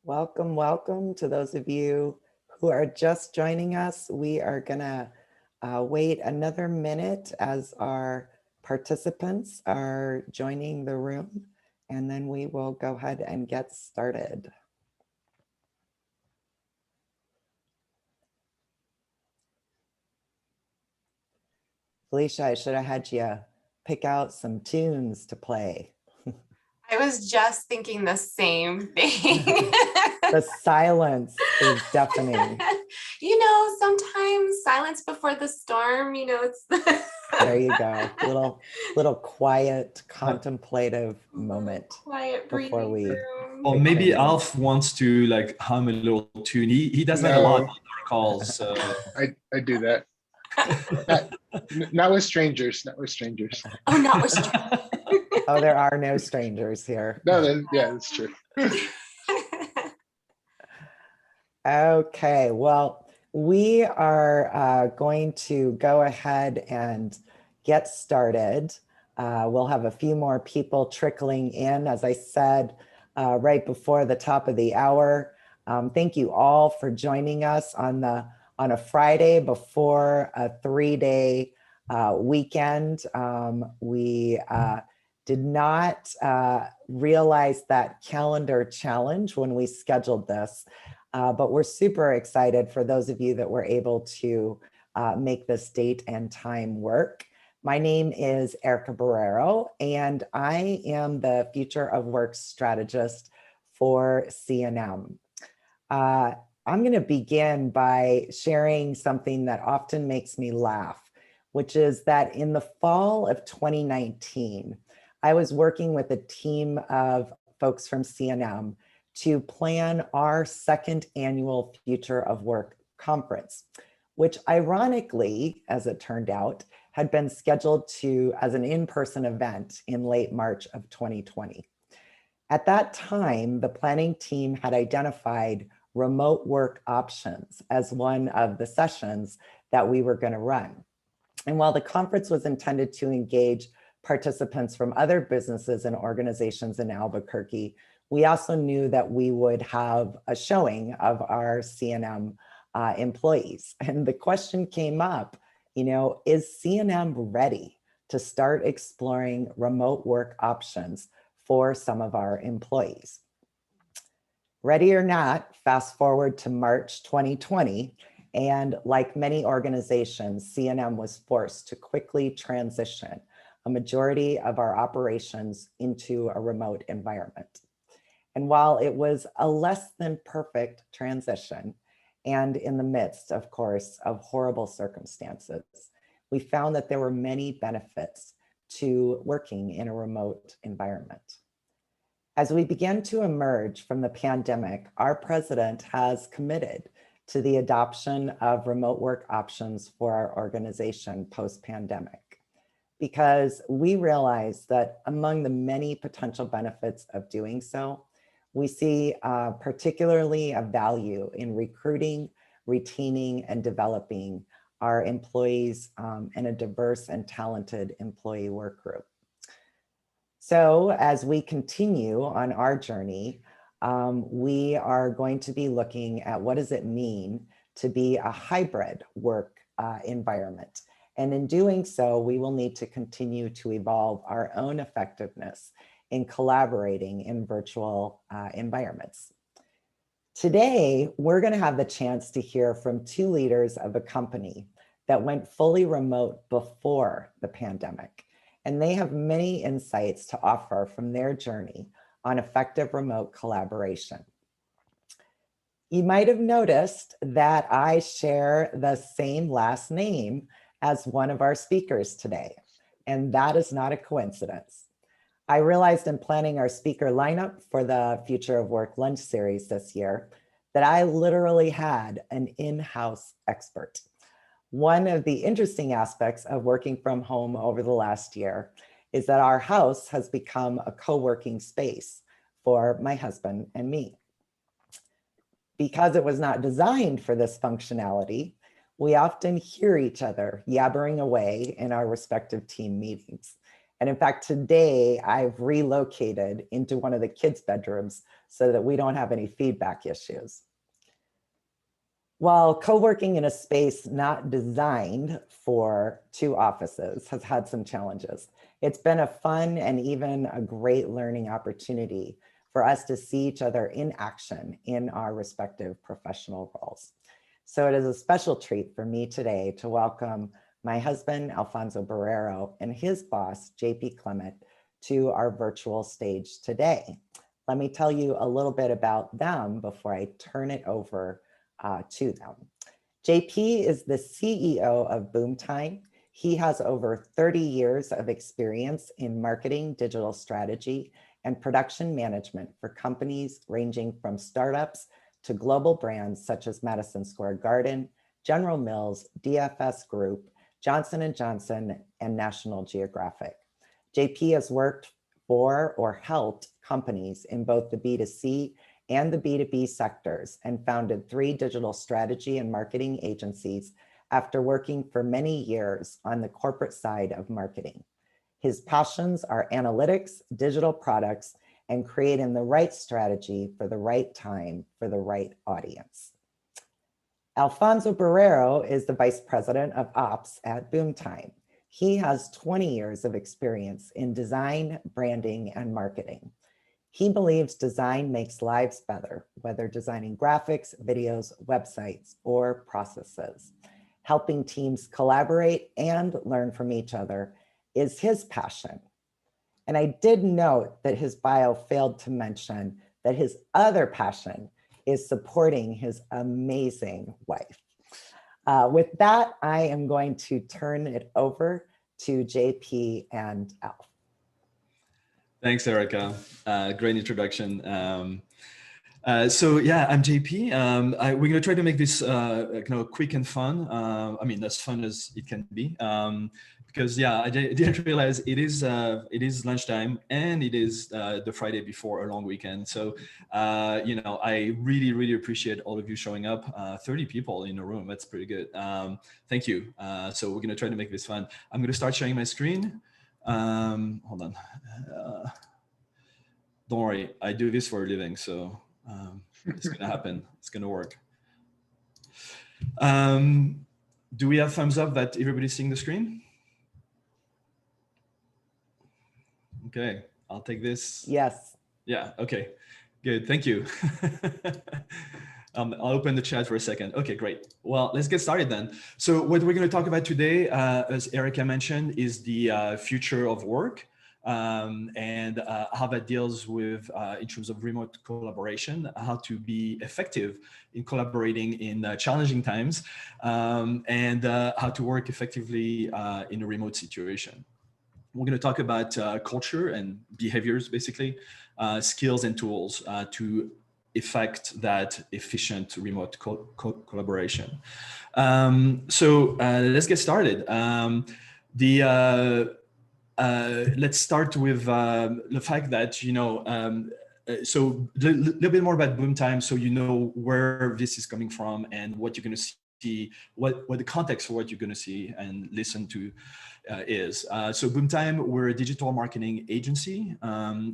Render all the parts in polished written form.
Welcome, welcome to those of you who are just joining us. We are gonna wait another minute as our participants are joining the room, and then we will go ahead and get started. Felicia, I should have had you pick out some tunes to play. I was just thinking the same thing. The silence is deafening. Sometimes silence before the storm, it's There you go. Little quiet, contemplative moment quiet before breathing we. room. Or maybe continue. Alf wants to like hum a little tune. He does that a lot on our calls. I do that. Not with strangers. Not with strangers. Oh, not with strangers. Oh, there are no strangers here. No, yeah, that's true. Okay, well, we are going to go ahead and get started. We'll have a few more people trickling in, as I said, right before the top of the hour. Thank you all for joining us on a Friday before a 3-day weekend. We did not realize that calendar challenge when we scheduled this. But we're super excited for those of you that were able to make this date and time work. My name is Erica Barrero, and I am the Future of Work strategist for C&M. I'm going to begin by sharing something that often makes me laugh, which is that in the fall of 2019, I was working with a team of folks from C&M to plan our second annual Future of Work conference, which ironically, as it turned out, had been scheduled as an in-person event in late March of 2020. At that time, the planning team had identified remote work options as one of the sessions that we were going to run. And while the conference was intended to engage participants from other businesses and organizations in Albuquerque, we also knew that we would have a showing of our C&M employees. And the question came up, is C&M ready to start exploring remote work options for some of our employees? Ready or not, fast forward to March 2020, and like many organizations, C&M was forced to quickly transition a majority of our operations into a remote environment. And while it was a less than perfect transition, and in the midst, of course, of horrible circumstances, we found that there were many benefits to working in a remote environment. As we begin to emerge from the pandemic, our president has committed to the adoption of remote work options for our organization post-pandemic, because we realize that among the many potential benefits of doing so, we see particularly a value in recruiting, retaining, and developing our employees in a diverse and talented employee work group. So as we continue on our journey, we are going to be looking at what does it mean to be a hybrid work environment. And in doing so, we will need to continue to evolve our own effectiveness in collaborating in virtual environments. Today, we're going to have the chance to hear from two leaders of a company that went fully remote before the pandemic, and they have many insights to offer from their journey on effective remote collaboration. You might have noticed that I share the same last name as one of our speakers today, and that is not a coincidence. I realized in planning our speaker lineup for the Future of Work Lunch Series this year that I literally had an in-house expert. One of the interesting aspects of working from home over the last year is that our house has become a co-working space for my husband and me. Because it was not designed for this functionality, we often hear each other yabbering away in our respective team meetings. And in fact, today I've relocated into one of the kids' bedrooms so that we don't have any feedback issues. While co-working in a space not designed for 2 offices has had some challenges, it's been a fun and even a great learning opportunity for us to see each other in action in our respective professional roles. So it is a special treat for me today to welcome my husband, Alfonso Barrero, and his boss, JP Clement, to our virtual stage today. Let me tell you a little bit about them before I turn it over to them. JP is the CEO of Boomtime. He has over 30 years of experience in marketing, digital strategy, and production management for companies ranging from startups to global brands such as Madison Square Garden, General Mills, DFS Group, Johnson & Johnson, and National Geographic. JP has worked for or helped companies in both the B2C and the B2B sectors and founded 3 digital strategy and marketing agencies after working for many years on the corporate side of marketing. His passions are analytics, digital products, and creating the right strategy for the right time for the right audience. Alfonso Barrero is the Vice President of Ops at Boomtime. He has 20 years of experience in design, branding, and marketing. He believes design makes lives better, whether designing graphics, videos, websites, or processes. Helping teams collaborate and learn from each other is his passion. And I did note that his bio failed to mention that his other passion is supporting his amazing wife. With that, I am going to turn it over to JP and Alf. Thanks, Erica. Great introduction. So yeah, I'm JP. We're going to try to make this quick and fun. I mean, as fun as it can be. Because yeah, I didn't realize it is lunchtime and it is the Friday before a long weekend. So I really appreciate all of you showing up. 30 people in a room, that's pretty good. Thank you. So we're gonna try to make this fun. I'm gonna start sharing my screen. Hold on. Don't worry, I do this for a living, so it's gonna happen. It's gonna work. Do we have thumbs up that everybody's seeing the screen? Okay, I'll take this. Yes. Yeah, okay, good, thank you. I'll open the chat for a second. Okay, great. Well, let's get started then. So what we're going to talk about today, as Erica mentioned, is the future of work and how that deals with, in terms of remote collaboration, how to be effective in collaborating in challenging times, and how to work effectively in a remote situation. We're going to talk about culture and behaviors, basically, skills and tools to effect that efficient remote collaboration. So let's get started. Let's start with the fact that, so a little bit more about Boomtime, so you know where this is coming from and what you're going to see, what the context for what you're going to see and listen to is. So Boomtime, we're a digital marketing agency.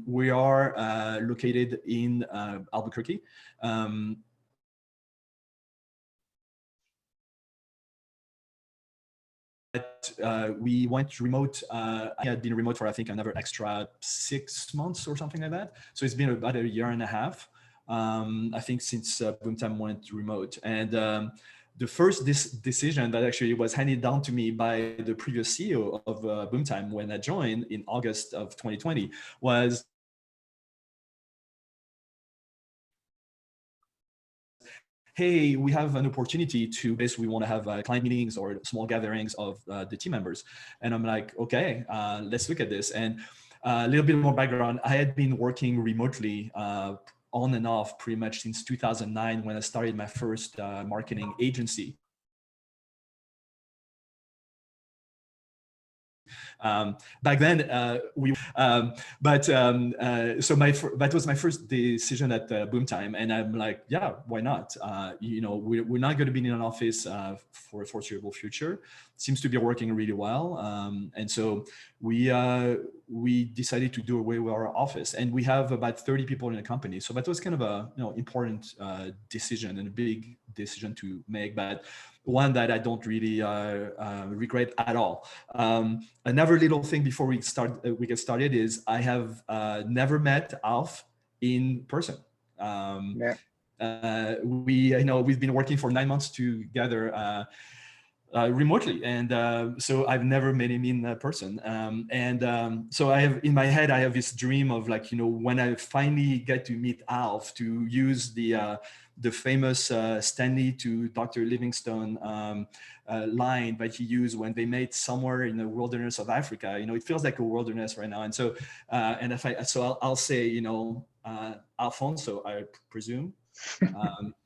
We are located in Albuquerque. We went remote. I had been remote for, I think, another extra 6 months or something like that. So it's been about a year and a half, I think, since Boomtime went remote. And the first decision that actually was handed down to me by the previous CEO of Boomtime when I joined in August of 2020 was, hey, we have an opportunity to basically, we want to have client meetings or small gatherings of the team members. And I'm like, okay, let's look at this. And a little bit more background, I had been working remotely on and off pretty much since 2009 when I started my first marketing agency. Back then, so that was my first decision at Boomtime, and I'm like, yeah, why not? We're not going to be in an office for a foreseeable future. Seems to be working really well, and so we decided to do away with our office, and we have about 30 people in the company. So that was kind of a important decision and a big decision to make, but one that I don't really regret at all. Another little thing before we get started is I have never met Alf in person. Yeah. We've been working for 9 months together remotely, and so I've never met him in person. So I have in my head, I have this dream of when I finally get to meet Alf, to use the famous Stanley to Dr. Livingstone line that he used when they met somewhere in the wilderness of Africa. It feels like a wilderness right now, and so I'll say Alfonso, I presume.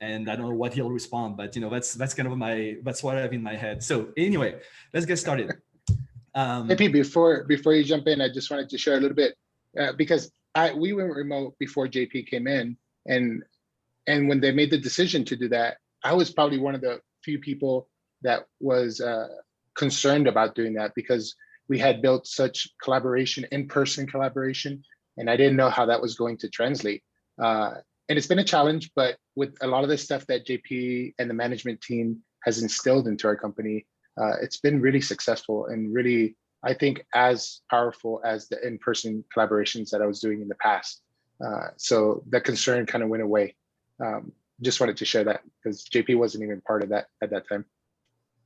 And I don't know what he'll respond, but that's kind of that's what I have in my head. So anyway, let's get started. Maybe before you jump in, I just wanted to share a little bit because we went remote before JP came in, and when they made the decision to do that, I was probably one of the few people that was concerned about doing that, because we had built such collaboration, in-person collaboration, and I didn't know how that was going to translate. And it's been a challenge, but with a lot of the stuff that JP and the management team has instilled into our company, it's been really successful and really, I think, as powerful as the in-person collaborations that I was doing in the past. So the concern kind of went away. Just wanted to share that because JP wasn't even part of that at that time.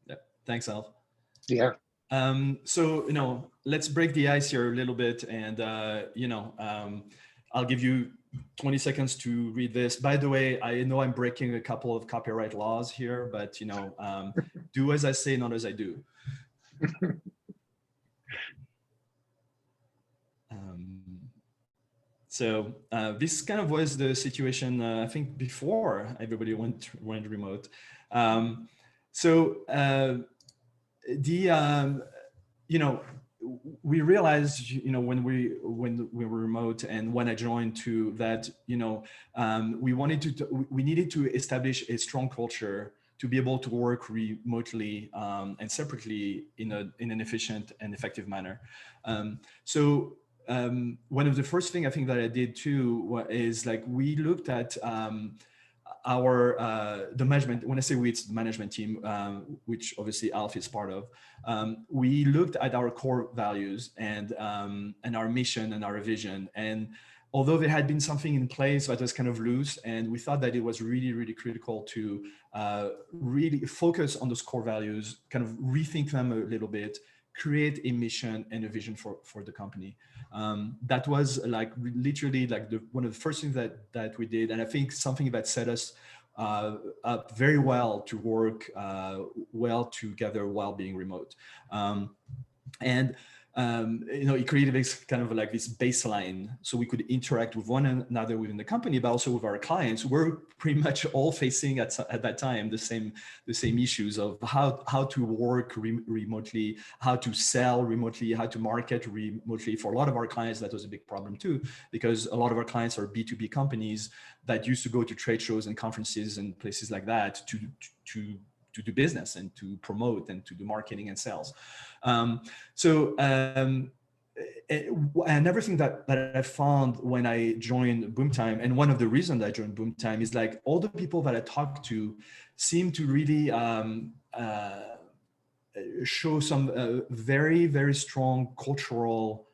Yeah, thanks, Alf. Yeah. So let's break the ice here a little bit, and I'll give you 20 seconds to read this. By the way, I know I'm breaking a couple of copyright laws here, but do as I say, not as I do. So this kind of was the situation, I think, before everybody went remote. We realized, when we were remote, and when I joined too, that we needed to establish a strong culture to be able to work remotely and separately in an efficient and effective manner. One of the first things I think that I did too is we looked at the management. When I say we, it's the management team, which obviously Alf is part of. We looked at our core values and our mission and our vision. And although there had been something in place that was kind of loose, and we thought that it was really, really critical to really focus on those core values, kind of rethink them a little bit, create a mission and a vision for the company. That was literally one of the first things that we did. And I think something that set us up very well to work well together while being remote. It created this kind of this baseline, so we could interact with one another within the company, but also with our clients. We're pretty much all facing at that time the same issues of how to work remotely, how to sell remotely, how to market remotely. For a lot of our clients, that was a big problem too, because a lot of our clients are B2B companies that used to go to trade shows and conferences and places like that to do business and to promote and to do marketing and sales. And everything that I found when I joined Boomtime, and one of the reasons I joined Boomtime is all the people that I talked to seem to really show some very, very strong cultural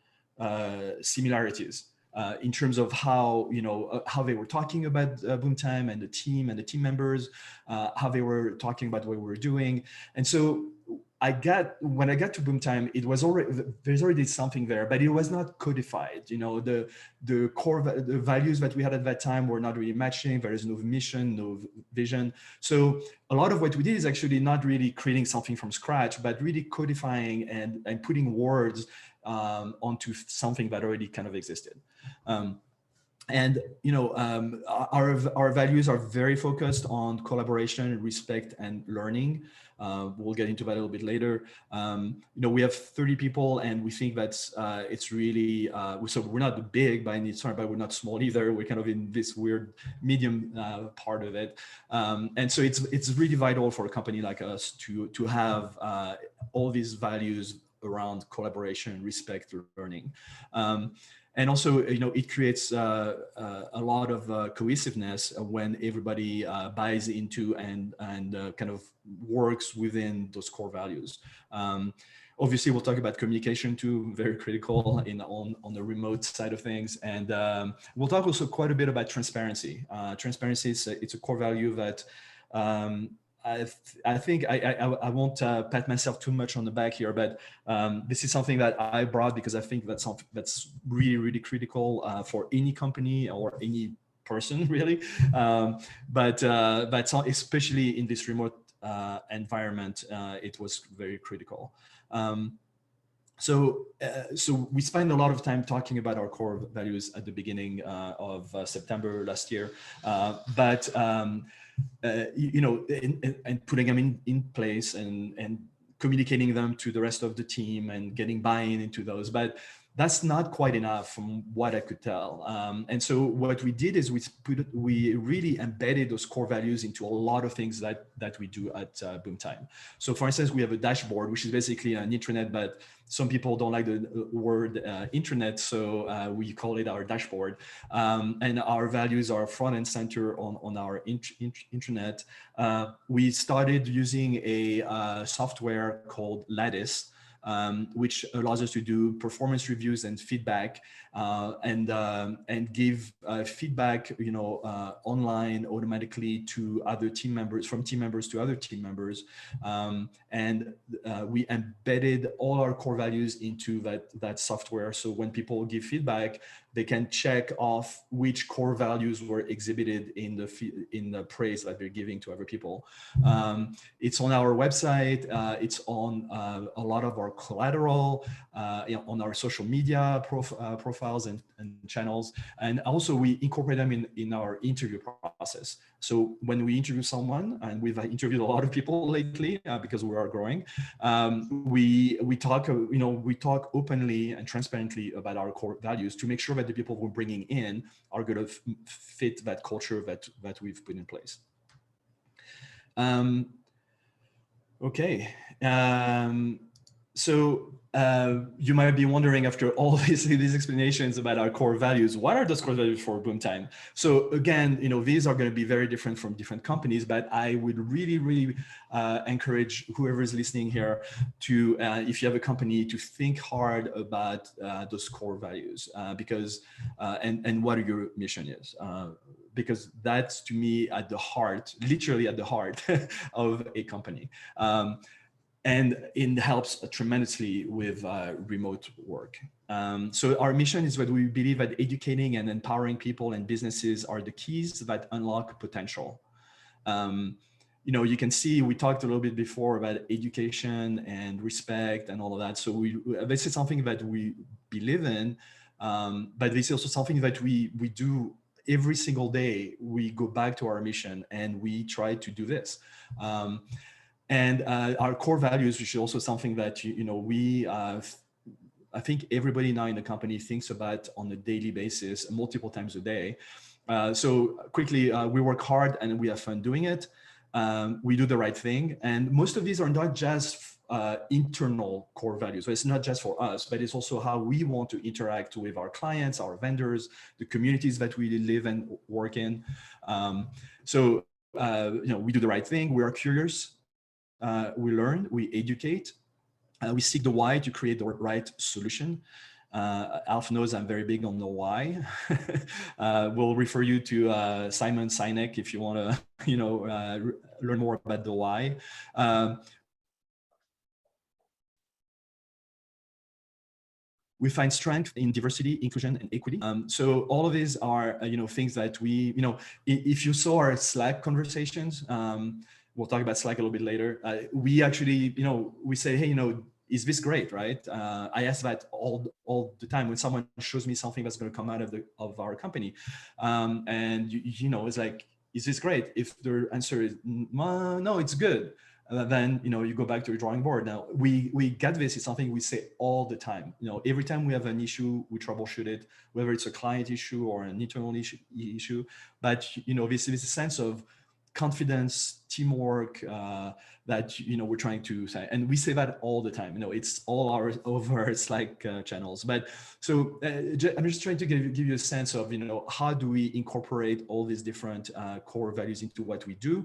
similarities. In terms of how they were talking about Boomtime and the team members, how they were talking about what we were doing. And so when I got to Boomtime, there's already something there, but it was not codified. The core the values that we had at that time were not really matching. There is no mission, no vision. So a lot of what we did is actually not really creating something from scratch, but really codifying and putting words onto something that already kind of existed. And our values are very focused on collaboration, respect, and learning. We'll get into that a little bit later. We have 30 people, and we think that's it's really so we're not big by any sorry, but we're not small either. We're kind of in this weird medium part of it, and so it's really vital for a company like us to have all these values around collaboration, respect, learning. And also, it creates a lot of cohesiveness when everybody buys into and kind of works within those core values. Obviously, we'll talk about communication too, very critical on the remote side of things. And we'll talk also quite a bit about transparency. Transparency it's a core value that I think I won't pat myself too much on the back here, but this is something that I brought because I think that's something that's really, really critical for any company or any person, really. But especially in this remote environment, it was very critical. So we spent a lot of time talking about our core values at the beginning of September last year, and putting them in place and communicating them to the rest of the team and getting buy-in into those. But that's not quite enough from what I could tell. And so what we did is we really embedded those core values into a lot of things that we do at Boomtime. So for instance, we have a dashboard, which is basically an intranet, but some people don't like the word intranet, so we call it our dashboard. And our values are front and center on our intranet. We started using a software called Lattice, which allows us to do performance reviews and feedback, and give feedback, online automatically to other team members, from team members to other team members, and we embedded all our core values into that software. So when people give feedback, they can check off which core values were exhibited in the praise that they're giving to other people. It's on our website. It's on a lot of our collateral, on our social media profiles and channels. And also we incorporate them in our interview process. So when we interview someone, and we've interviewed a lot of people lately because we are growing, we talk openly and transparently about our core values to make sure that the people we're bringing in are going to fit that culture that we've put in place. Okay. So you might be wondering, after all these explanations about our core values, what are those core values for Boomtime? So again, these are going to be very different from different companies, but I would really, really encourage whoever is listening here to, if you have a company, to think hard about those core values, because and what your mission is. Because that's, to me, at the heart, literally at the heart of a company. And it helps tremendously with remote work. So our mission is that we believe that educating and empowering people and businesses are the keys that unlock potential. You can see, we talked a little bit before about education and respect and all of that. So this is something that we believe in, but this is also something that we do every single day. We go back to our mission and we try to do this. And our core values, which is also something that, I think everybody now in the company thinks about on a daily basis, multiple times a day. So quickly, we work hard and we have fun doing it. We do the right thing. And most of these are not just internal core values. So it's not just for us, but it's also how we want to interact with our clients, our vendors, the communities that we live and work in. We do the right thing. We are curious. We learn, we educate, we seek the why to create the right solution. Alf knows I'm very big on the why. We'll refer you to Simon Sinek if you want to, learn more about the why. We find strength in diversity, inclusion, and equity. So all of these are, things that we, if you saw our Slack conversations, we'll talk about Slack a little bit later. We actually, we say, hey, is this great, right? I ask that all the time when someone shows me something that's going to come out of our company, and you know, it's like, is this great? If their answer is no, it's good, then you know, you go back to your drawing board. Now we get this. It's something we say all the time. You know, every time we have an issue, we troubleshoot it, whether it's a client issue or an internal issue. But you know, this is a sense of confidence, teamwork, that you know, we're trying to say, and we say that all the time. You know, it's all over Slack channels. But so I'm just trying to give you a sense of, you know, how do we incorporate all these different core values into what we do,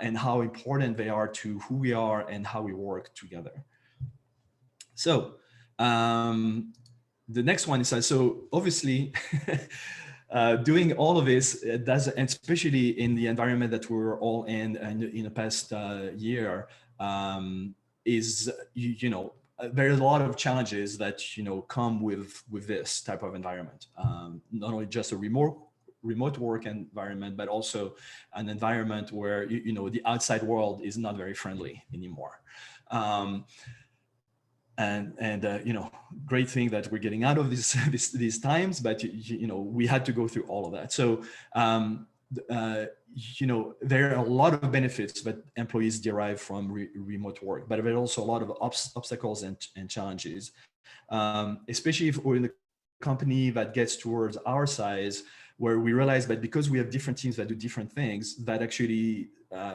and how important they are to who we are and how we work together. So the next one is so obviously. Doing all of this does, and especially in the environment that we're all in the past year, is you know, there are a lot of challenges that you know come with this type of environment. Not only just a remote work environment, but also an environment where you know, the outside world is not very friendly anymore. And you know, great thing that we're getting out of these times, but you know, we had to go through all of that. So you know, there are a lot of benefits that employees derive from remote work, but there are also a lot of obstacles and challenges, especially if we're in a company that gets towards our size, where we realize that because we have different teams that do different things, that actually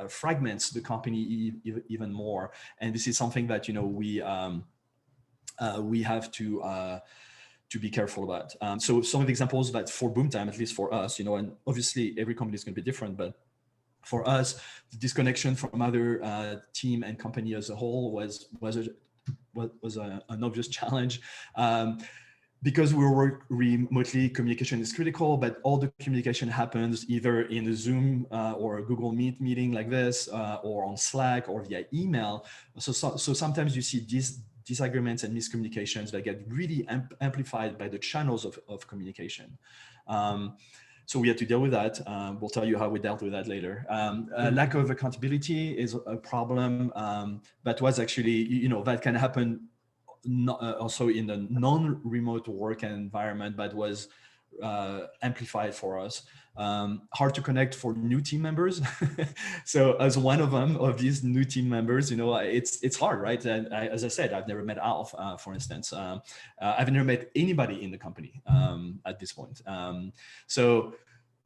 fragments the company even more. And this is something that, you know, we have to be careful about. So some of the examples that for Boomtime, at least for us, you know, and obviously every company is going to be different, but for us, the disconnection from other team and company as a whole was an obvious challenge. Because we work remotely, communication is critical, but all the communication happens either in a Zoom or a Google Meet meeting like this, or on Slack or via email. So sometimes you see disagreements and miscommunications that get really amplified by the channels of communication. So we had to deal with that. We'll tell you how we dealt with that later. Lack of accountability is a problem, that was actually, you know, that can happen also in the non-remote work environment, but was amplified for us. Hard to connect for new team members. So as one of these new team members, you know, it's hard, right? And as I said, I've never met Alf, for instance. I've never met anybody in the company at this point. So,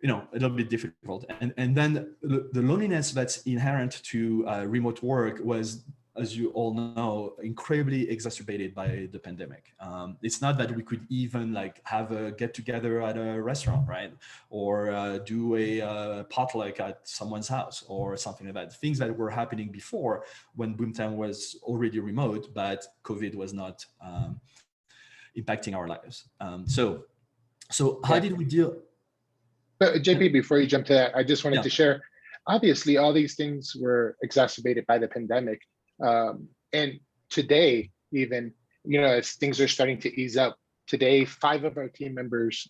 you know, a little bit difficult. And then the loneliness that's inherent to remote work was, as you all know, incredibly exacerbated by the pandemic. It's not that we could even like have a get together at a restaurant, right? Or do a potluck at someone's house or something like that. Things that were happening before when Boomtime was already remote, but COVID was not impacting our lives. So how did we deal? But JP, before you jump to that, I just wanted to share, obviously all these things were exacerbated by the pandemic. And today, even, you know, as things are starting to ease up, today, 5 of our team members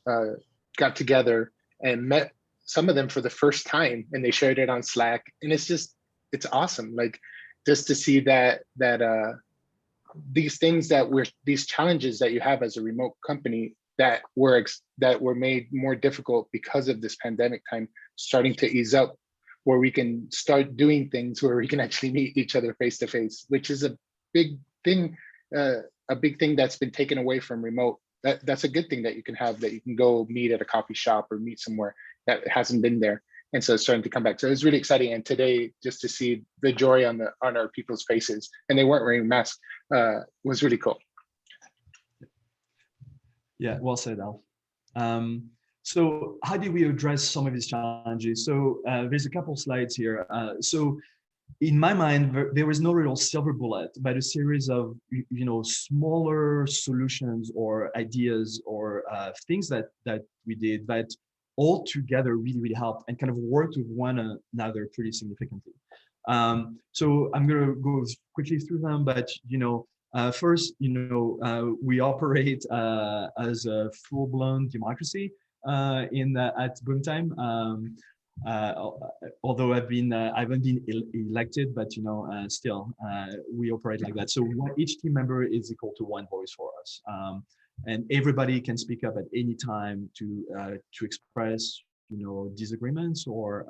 got together and met some of them for the first time, and they shared it on Slack. And it's awesome. Like, just to see that these things these challenges that you have as a remote company that were made more difficult because of this pandemic time starting to ease up, where we can start doing things where we can actually meet each other face to face, which is a big thing that's been taken away from remote. That's a good thing that you can have, that you can go meet at a coffee shop or meet somewhere that hasn't been there. And so it's starting to come back. So it was really exciting. And today, just to see the joy on our people's faces, and they weren't wearing masks, was really cool. Yeah, well said, Al. So how did we address some of these challenges? So there's a couple slides here. So in my mind, there was no real silver bullet, but a series of, you know, smaller solutions or ideas or things that we did that all together really helped and kind of worked with one another pretty significantly. So I'm going to go quickly through them, but, you know, first, you know, we operate as a full-blown democracy at Boomtime. although I haven't been elected, but still we operate like that. So each team member is equal to one voice for us, and everybody can speak up at any time to express disagreements or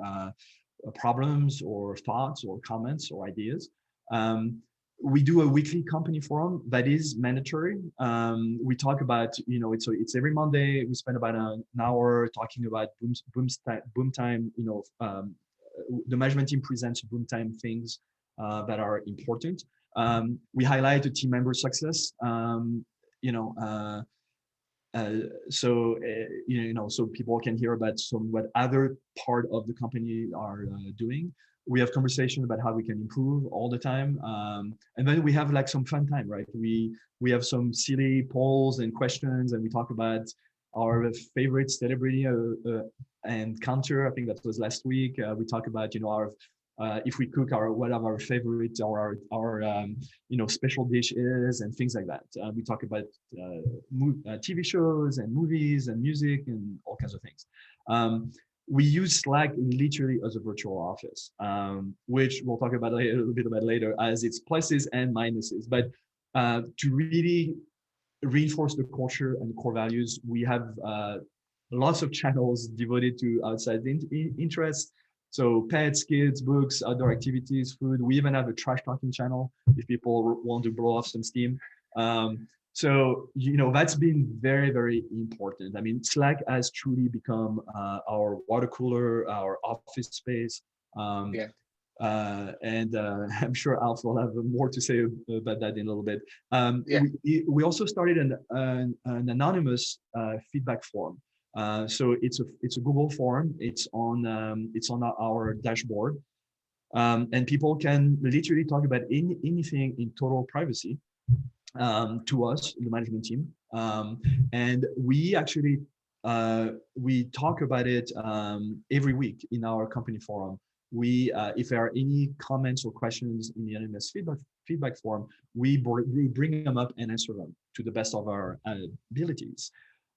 problems or thoughts or comments or ideas. We do a weekly company forum that is mandatory. We talk about, it's every Monday. We spend about an hour talking about boom time. The management team presents boom time things that are important. We highlight the team member success. So people can hear about what other part of the company are doing. We have conversation about how we can improve all the time, and then we have like some fun time, right? We have some silly polls and questions, and we talk about our favorite celebrity and counter. I think that was last week. We talk about our if we cook what our favorite or our special dish is, and things like that. We talk about TV shows and movies and music and all kinds of things. We use Slack literally as a virtual office, which we'll talk about a little bit about later, as its pluses and minuses. But to really reinforce the culture and core values, we have lots of channels devoted to outside interests. So pets, kids, books, outdoor activities, food. We even have a trash talking channel if people want to blow off some steam. So, that's been very, very important. I mean, Slack has truly become our water cooler, our office space. And I'm sure Alf will have more to say about that in a little bit. We also started an anonymous feedback form. So it's a Google form. It's on our dashboard, and people can literally talk about anything in total privacy to us, the management team. And we actually we talk about it every week in our company forum. If there are any comments or questions in the anonymous feedback form, we bring them up and answer them to the best of our abilities.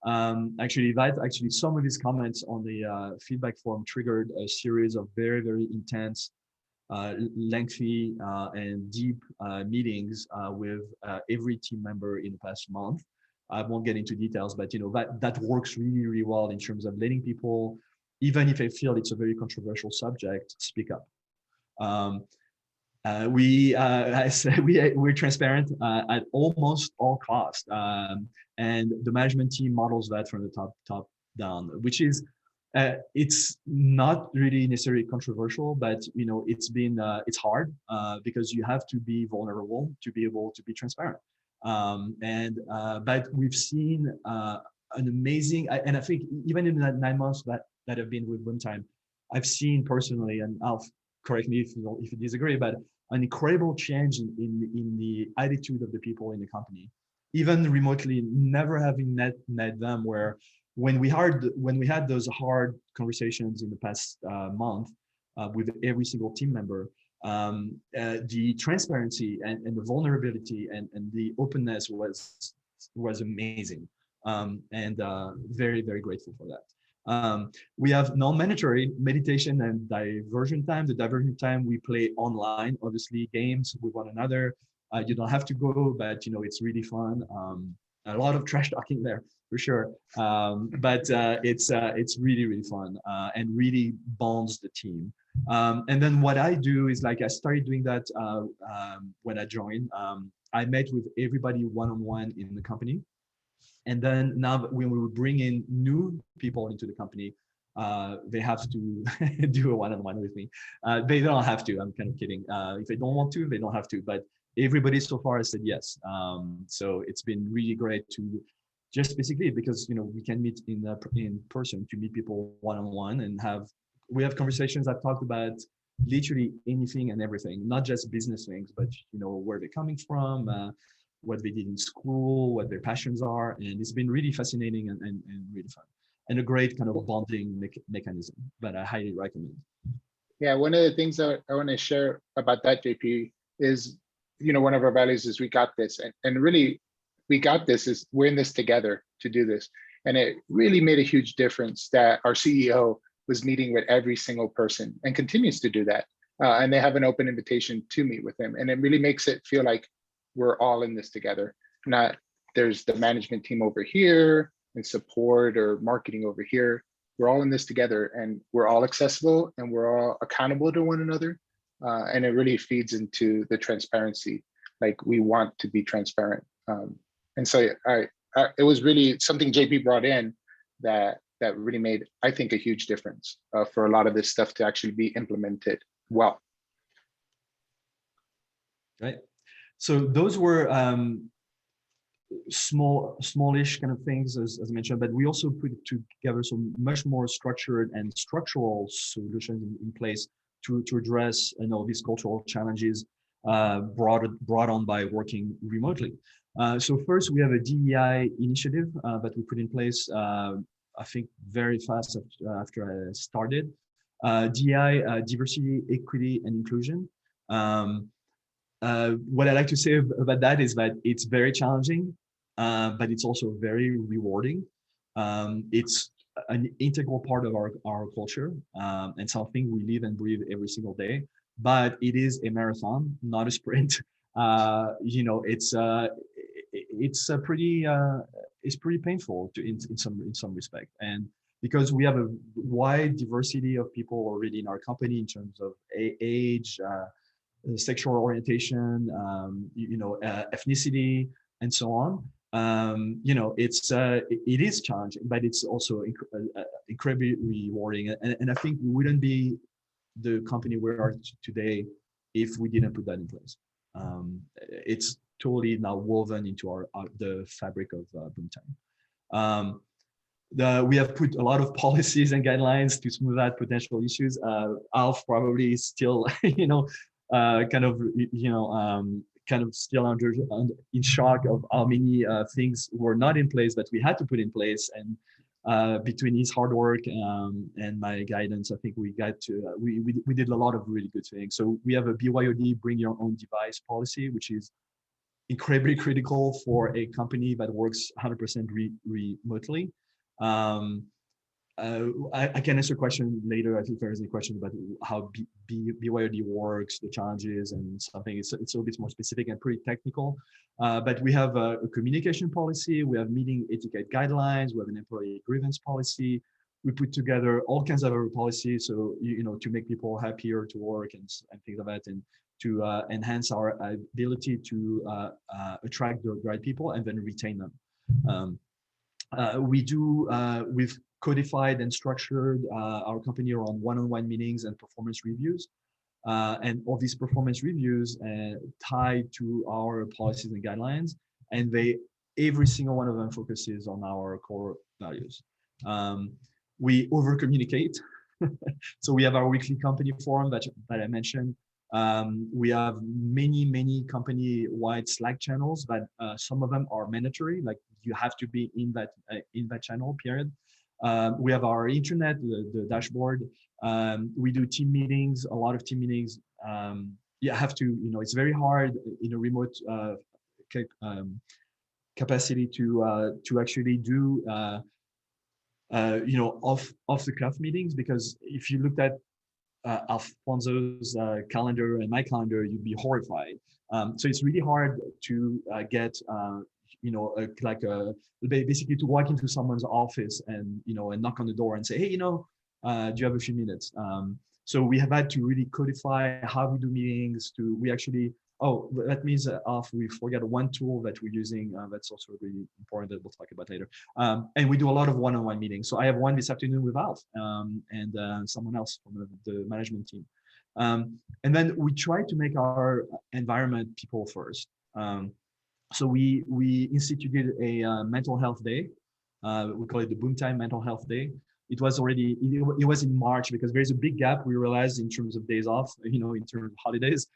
Actually, some of these comments on the feedback form triggered a series of very, very intense, lengthy, and deep meetings with every team member in the past month. I won't get into details, but that works really, really well in terms of letting people, even if they feel it's a very controversial subject, speak up. We're transparent at almost all costs, and the management team models that from the top down, which is it's not really necessarily controversial, but it's hard because you have to be vulnerable to be able to be transparent. But we've seen an amazing, and I think even in that 9 months that have been with Boom Time, I've seen personally, and Alf, correct me if you disagree, but an incredible change in the attitude of the people in the company, even remotely, never having met them. Where when we had those hard conversations in the past month with every single team member, the transparency and the vulnerability and the openness was amazing, and very, very grateful for that. We have non-mandatory meditation and diversion time. The diversion time, we play online, obviously, games with one another. You don't have to go, but it's really fun. A lot of trash talking there for sure, but it's really, really fun and really bonds the team. And then what I do is, like, I started doing that when I joined. I met with everybody one-on-one in the company. And then now when we bring in new people into the company, they have to do a one-on-one with me. They don't have to, I'm kind of kidding. If they don't want to, they don't have to, but everybody so far has said yes. So it's been really great to just basically, because we can meet in person, to meet people one-on-one and we have conversations. I've talked about literally anything and everything, not just business things, but where they're coming from, what they did in school, what their passions are. And it's been really fascinating and really fun, and a great kind of bonding mechanism, but I highly recommend. Yeah, one of the things that I want to share about that, JP, is, one of our values is we got this. And really, we got this is we're in this together to do this. And it really made a huge difference that our CEO was meeting with every single person and continues to do that. And they have an open invitation to meet with him. And it really makes it feel like we're all in this together. Not there's the management team over here and support or marketing over here. We're all in this together, and we're all accessible, and we're all accountable to one another. And it really feeds into the transparency. Like, we want to be transparent. And so it was really something JP brought in that really made, I think, a huge difference for a lot of this stuff to actually be implemented well. Right. So those were smallish kind of things, as I mentioned, but we also put together some much more structured and structural solutions in place to address these cultural challenges brought on by working remotely. So first, we have a DEI initiative that we put in place, I think, very fast after I started. DEI, diversity, equity, and inclusion. What I like to say about that is that it's very challenging, but it's also very rewarding. It's an integral part of our culture, and something we live and breathe every single day. But it is a marathon, not a sprint. It's pretty painful in some respect, and because we have a wide diversity of people already in our company in terms of age, sexual orientation, ethnicity, and so on. It is challenging, but it's also incredibly rewarding. And I think we wouldn't be the company we are today if we didn't put that in place. It's totally now woven into the fabric of Boomtime. We have put a lot of policies and guidelines to smooth out potential issues. Alf probably is still, kind of still in shock of how many things were not in place that we had to put in place. And between his hard work and my guidance, I think we did a lot of really good things. So we have a BYOD, bring your own device policy, which is incredibly critical for a company that works 100% remotely. I can answer a question later. I think there is a question about how BYOD works, the challenges, and something. It's a little bit more specific and pretty technical. But we have a communication policy. We have meeting etiquette guidelines. We have an employee grievance policy. We put together all kinds of other policies, so to make people happier to work and things like that, and to enhance our ability to attract the right people and then retain them. We've codified and structured our company around one-on-one meetings and performance reviews. And all these performance reviews tie to our policies and guidelines, and every single one of them focuses on our core values. We over-communicate. So we have our weekly company forum that I mentioned. We have many company-wide Slack channels, but some of them are mandatory, like you have to be in that channel, period. We have our intranet, the dashboard. We do team meetings, a lot of team meetings. You have to, it's very hard in a remote capacity to actually do, off the cuff meetings, because if you looked at Alfonso's calendar and my calendar, you'd be horrified. So it's really hard to get, basically to walk into someone's office and knock on the door and say, hey, do you have a few minutes? So we have had to really codify how we do meetings. That means we forget one tool that we're using that's also really important that we'll talk about later. And we do a lot of one-on-one meetings. So I have one this afternoon with Alf and someone else from the management team. And then we try to make our environment people first. So we instituted a mental health day. We call it the Boomtime Mental Health Day. It was in March, because there's a big gap, we realized, in terms of days off, in terms of holidays.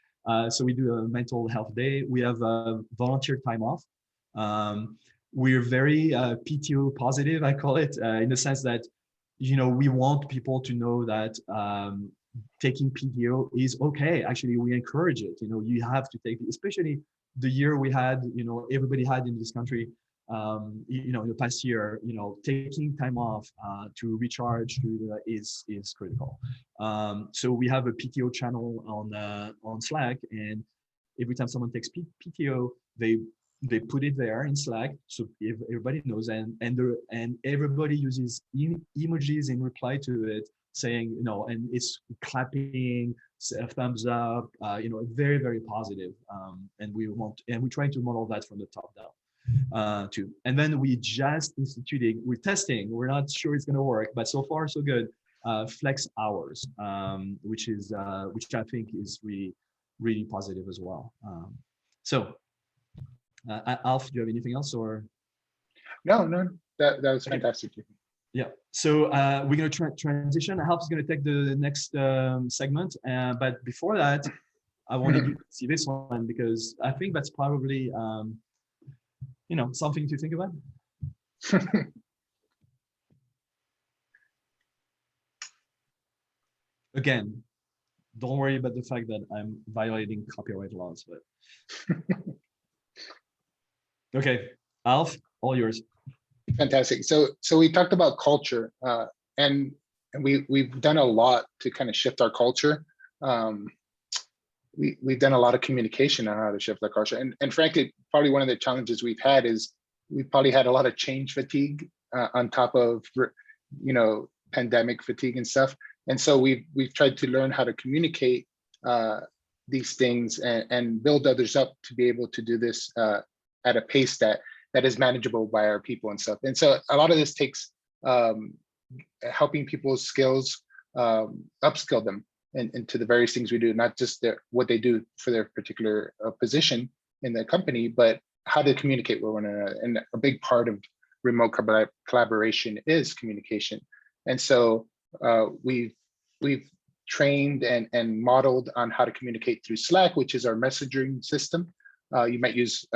So we do a mental health day. We have volunteer time off. We're very PTO positive, I call it, in the sense that, we want people to know that taking PTO is okay. Actually, we encourage it. You have to take, especially the year we had, everybody had in this country, in the past year, taking time off to recharge is critical. So we have a PTO channel on Slack, and every time someone takes PTO, they put it there in Slack, so everybody knows, and everybody uses emojis in reply to it, saying, and it's clapping, thumbs up, very, very positive. And we're trying to model that from the top down too. And then we're testing, we're not sure it's going to work, but so far so good. Flex hours, which I think is really, really positive as well. Alf, do you have anything else, or? No, that was fantastic. Yeah, so we're going to transition. Alf's going to take the next segment, but before that, I wanted you to see this one, because I think that's probably something to think about. Again, don't worry about the fact that I'm violating copyright laws, but okay, Alf, all yours. Fantastic. So we talked about culture, and we've done a lot to kind of shift our culture. We've done a lot of communication on how to shift our culture, and frankly, probably one of the challenges we've had is we've probably had a lot of change fatigue on top of pandemic fatigue and stuff. And so we've tried to learn how to communicate these things and build others up to be able to do this at a pace that is manageable by our people and stuff. And so a lot of this takes helping people's skills, upskill them into the various things we do, not just what they do for their particular position in the company, but how to communicate with one another. And a big part of remote collaboration is communication. And so we've trained and modeled on how to communicate through Slack, which is our messaging system. You might use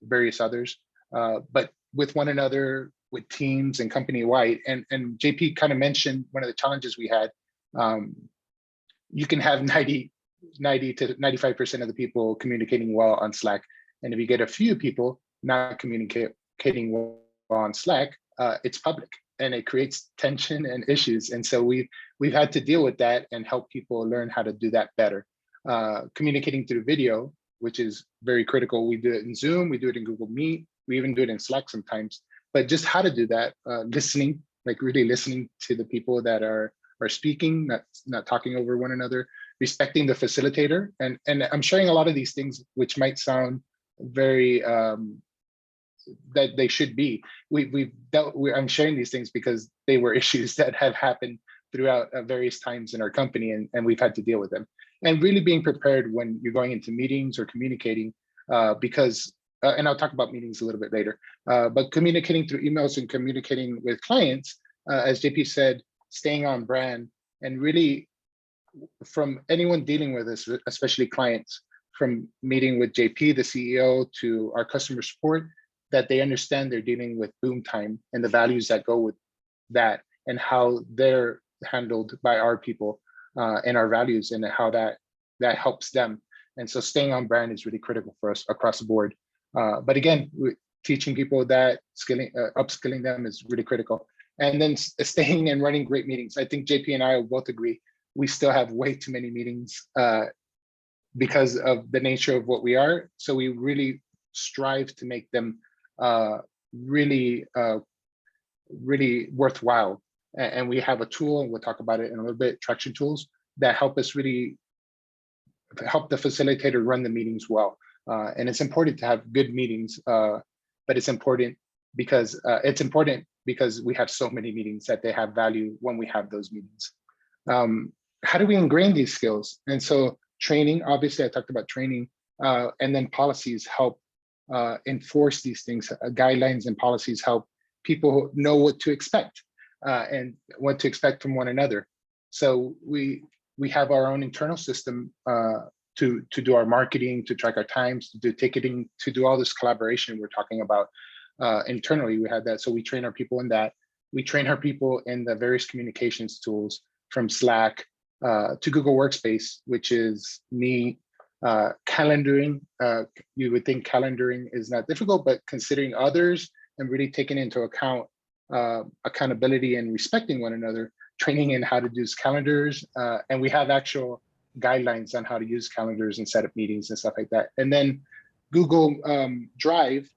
various others, but with one another, with teams and company-wide. And JP kind of mentioned one of the challenges we had. You can have 90 to 95% of the people communicating well on Slack. And if you get a few people not communicating well on Slack, it's public and it creates tension and issues. And so we've had to deal with that and help people learn how to do that better. Communicating through video, which is very critical. We do it in Zoom, we do it in Google Meet, we even do it in Slack sometimes. But just how to do that, listening, like really listening to the people that are speaking, not talking over one another, respecting the facilitator. And I'm sharing a lot of these things, which might sound very, that they should be. I'm sharing these things because they were issues that have happened throughout various times in our company, and we've had to deal with them. And really being prepared when you're going into meetings or communicating, because, and I'll talk about meetings a little bit later, but communicating through emails and communicating with clients, as JP said, staying on brand, and really from anyone dealing with this, especially clients, from meeting with JP, the CEO, to our customer support, that they understand they're dealing with boom time and the values that go with that, and how they're handled by our people and our values, and how that helps them. And so staying on brand is really critical for us across the board. But again, teaching people that upskilling them is really critical. And then staying and running great meetings. I think JP and I will both agree, we still have way too many meetings because of the nature of what we are. So we really strive to make them really worthwhile. And we have a tool, and we'll talk about it in a little bit, Traction tools, that help us really help the facilitator run the meetings well. And it's important to have good meetings, but it's important because we have so many meetings that they have value when we have those meetings. How do we ingrain these skills? And so training, obviously I talked about training, and then policies help enforce these things. Guidelines and policies help people know what to expect and what to expect from one another. So we have our own internal system to do our marketing, to track our times, to do ticketing, to do all this collaboration we're talking about. Internally, we have that. So we train our people in that. We train our people in the various communications tools, from Slack to Google Workspace, which is Meet, calendaring. You would think calendaring is not difficult, but considering others and really taking into account accountability and respecting one another, training in how to use calendars, and we have actual guidelines on how to use calendars and set up meetings and stuff like that. And then Google Drive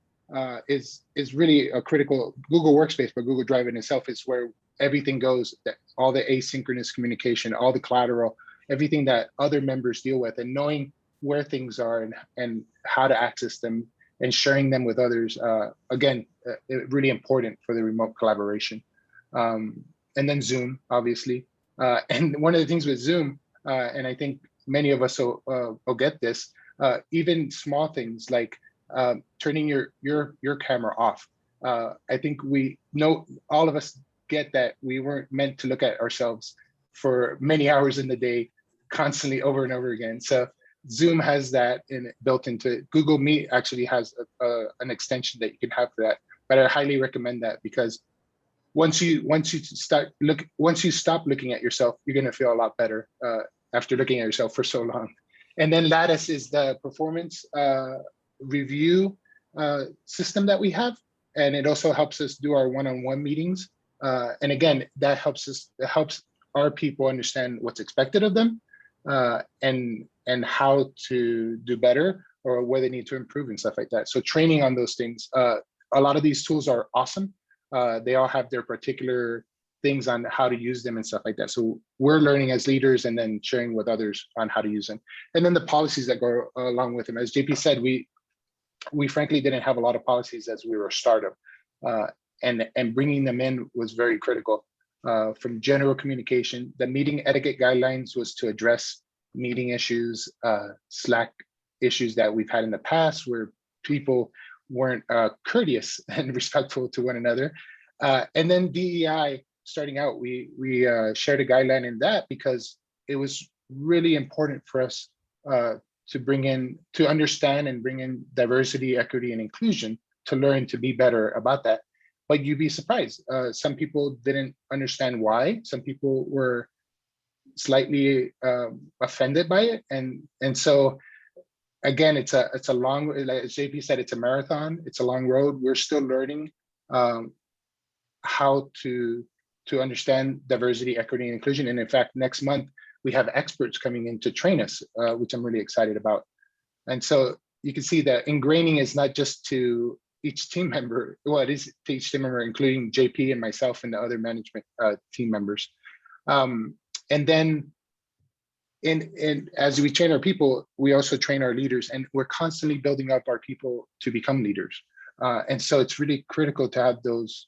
is really a critical, Google Workspace, but Google Drive in itself is where everything goes, all the asynchronous communication, all the collateral, everything that other members deal with, and knowing where things are and how to access them and sharing them with others. Again, really important for the remote collaboration. And then Zoom, obviously. And one of the things with Zoom, and I think many of us will get this, even small things like turning your camera off. I think we know, all of us get that we weren't meant to look at ourselves for many hours in the day, constantly over and over again. So Zoom has that built into it. Google Meet actually has an extension that you can have for that, but I highly recommend that, because once you stop looking at yourself, you're going to feel a lot better after looking at yourself for so long. And then Lattice is the performance review system that we have, and it also helps us do our one-on-one meetings. And again, that helps our people understand what's expected of them, and how to do better, or where they need to improve and stuff like that. So training on those things. A lot of these tools are awesome. They all have their particular things on how to use them and stuff like that. So we're learning as leaders and then sharing with others on how to use them. And then the policies that go along with them. As JP said, we frankly didn't have a lot of policies as we were a startup, and bringing them in was very critical. From general communication, the meeting etiquette guidelines was to address meeting issues, Slack issues that we've had in the past where people weren't courteous and respectful to one another. And then DEI, starting out, we shared a guideline in that because it was really important for us to understand and bring in diversity, equity, and inclusion, to learn to be better about that. But you'd be surprised. Some people didn't understand why. Some people were slightly offended by it, and so again, it's a long, like JP said, it's a marathon. It's a long road. We're still learning how to understand diversity, equity, and inclusion. And in fact, next month we have experts coming in to train us, which I'm really excited about. And so you can see that ingraining is not just to each team member. Well, it is to each team member, including JP and myself and the other management team members. And then as we train our people, we also train our leaders, and we're constantly building up our people to become leaders. And so it's really critical to have those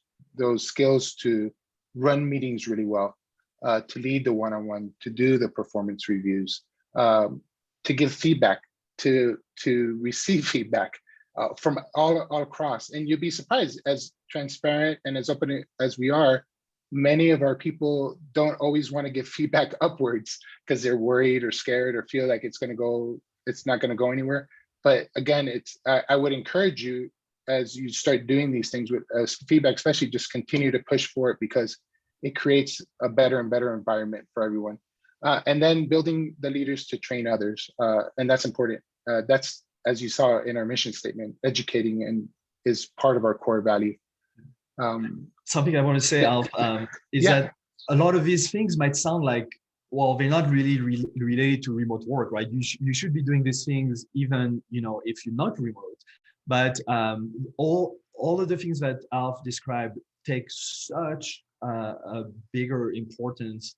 skills to run meetings really well, to lead the one-on-one, to do the performance reviews, to give feedback, to receive feedback from all across. And you'll be surprised, as transparent and as open as we are, many of our people don't always want to give feedback upwards because they're worried or scared or feel like it's not going to go anywhere. But again, I would encourage you, as you start doing these things with feedback, especially, just continue to push for it, because it creates a better and better environment for everyone. And then building the leaders to train others. And that's important. That's, as you saw in our mission statement, educating and is part of our core value. Something I want to say, Alf, is that a lot of these things might sound like, well, they're not really related to remote work, right? You should be doing these things even, if you're not remote. But all of the things that Alf described take such a bigger importance,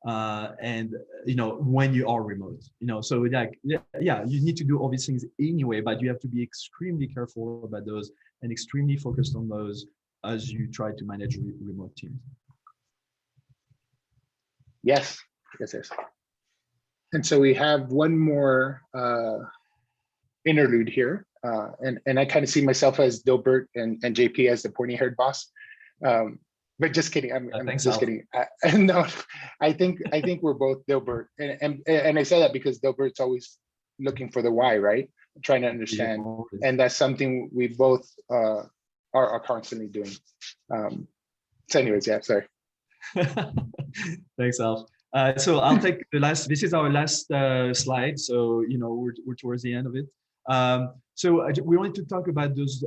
and when you are remote, so like, you need to do all these things anyway, but you have to be extremely careful about those and extremely focused on those as you try to manage remote teams. Yes. And so we have one more interlude here, and I kind of see myself as Dilbert and JP as the pointy-haired boss. But just kidding. I'm just kidding. No, I think we're both Dilbert, and I say that because Dilbert's always looking for the why, right? Trying to understand, and that's something we both are constantly doing. So, anyways, sorry. Thanks, Alf. So I'll take the last. This is our last slide. So we're towards the end of it. So we wanted to talk about those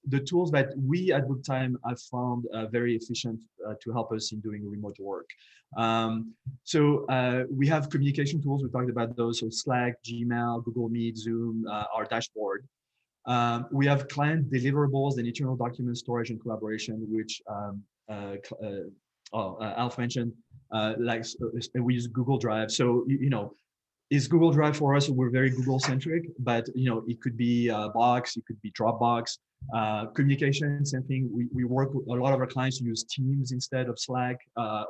the tools that we at BookTime have found very efficient to help us in doing remote work. We have communication tools. We talked about those. So Slack, Gmail, Google Meet, Zoom, our dashboard. We have client deliverables and internal document storage and collaboration, which Alf mentioned. We use Google Drive. So is Google Drive for us? We're very Google centric, but it could be Box, it could be Dropbox. Communication, same thing. We work with a lot of our clients use Teams instead of Slack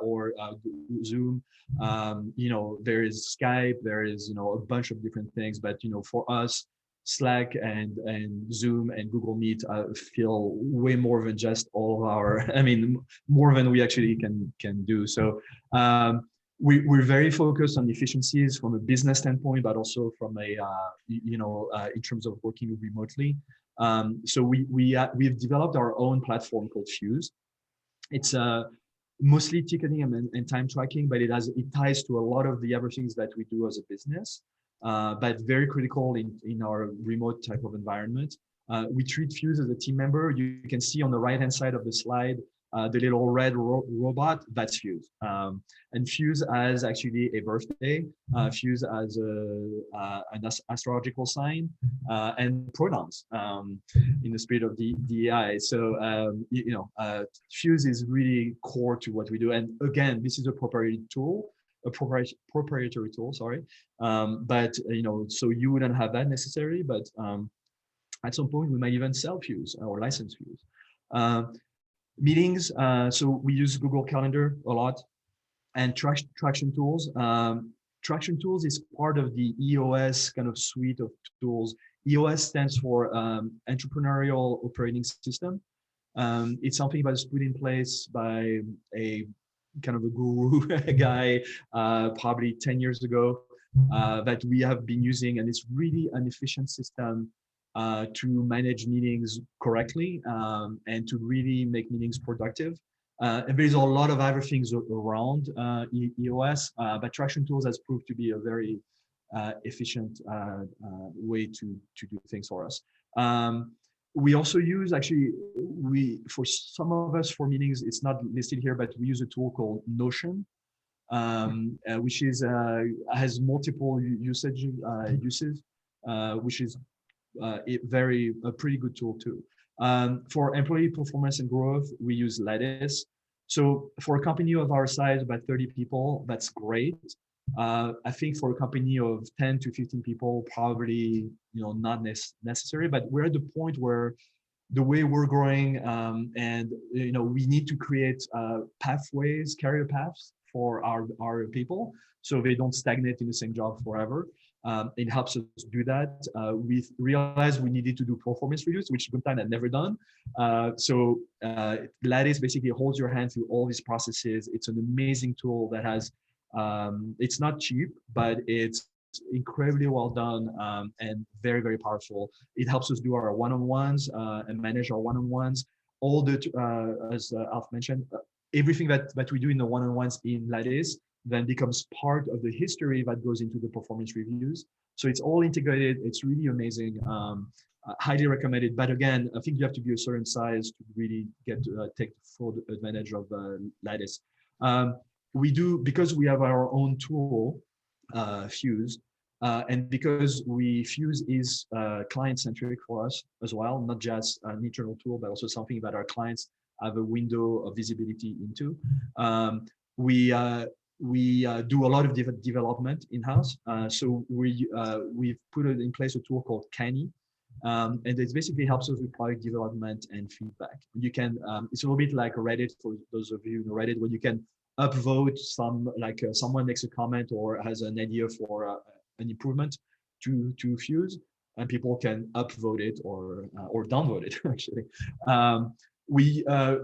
or Zoom. There is Skype, there is a bunch of different things, but for us, Slack and Zoom and Google Meet feel way more than just all of our, more than we actually can do. So we're very focused on efficiencies from a business standpoint, but also from a, in terms of working remotely. So we've developed our own platform called Fuse. It's mostly ticketing and time tracking, but it ties to a lot of the other things that we do as a business. But very critical in our remote type of environment. We treat Fuse as a team member. You can see on the right-hand side of the slide, the little red robot, that's Fuse. And Fuse has actually a birthday. Fuse has an astrological sign and pronouns in the spirit of the AI. So, Fuse is really core to what we do. And again, this is a proprietary tool. Proprietary tool, sorry. So you wouldn't have that necessarily, but at some point we might even sell Fuse or license Fuse. Meetings, so we use Google Calendar a lot, and Traction Tools. Traction Tools is part of the EOS kind of suite of tools. EOS stands for Entrepreneurial Operating System. It's something that was put in place by a kind of a guru guy probably 10 years ago that we have been using, and it's really an efficient system to manage meetings correctly and to really make meetings productive. And there's a lot of other things around EOS, but Traction Tools has proved to be a very efficient way to do things for us. We also use, for some of us for meetings, it's not listed here, but we use a tool called Notion, which has multiple uses, which is a pretty good tool too. For employee performance and growth, we use Lattice. So for a company of our size, about 30 people, that's great. I think for a company of 10 to 15 people, probably not necessary, but we're at the point where the way we're growing and we need to create pathways, career paths for our people so they don't stagnate in the same job forever. It helps us do that. We realized we needed to do performance reviews, which BookTime had never done. So Lattice basically holds your hand through all these processes. It's an amazing tool that has, it's not cheap, but it's incredibly well done and very, very powerful. It helps us do our one-on-ones and manage our one-on-ones. All the, as Alf mentioned, everything that we do in the one-on-ones in Lattice then becomes part of the history that goes into the performance reviews. So it's all integrated. It's really amazing. Highly recommended. But again, I think you have to be a certain size to really get to take full advantage of Lattice. We do, because we have our own tool, Fuse, and because Fuse is client-centric for us as well, not just an internal tool, but also something that our clients have a window of visibility into. We do a lot of different development in-house. So we've put in place a tool called Canny, and it basically helps us with product development and feedback. You can, it's a little bit like Reddit for those of you who know Reddit, where you can upvote someone makes a comment or has an idea for an improvement to Fuse, and people can upvote it or downvote it actually.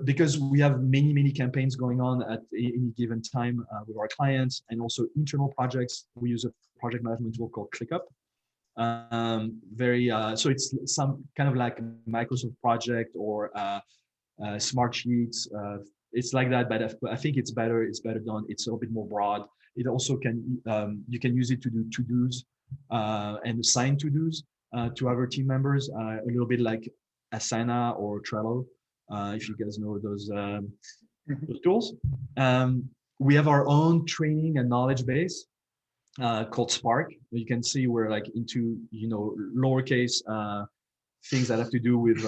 Because we have many campaigns going on at any given time with our clients and also internal projects, we use a project management tool called ClickUp. So it's some kind of like Microsoft project or Smart Sheets. It's like that, but I think it's better done. It's a little bit more broad. It also can, you can use it to do to-dos and assign to-dos to other team members, a little bit like Asana or Trello, if you guys know those tools. We have our own training and knowledge base called Spark. You can see we're like into, you know, lowercase things that have to do with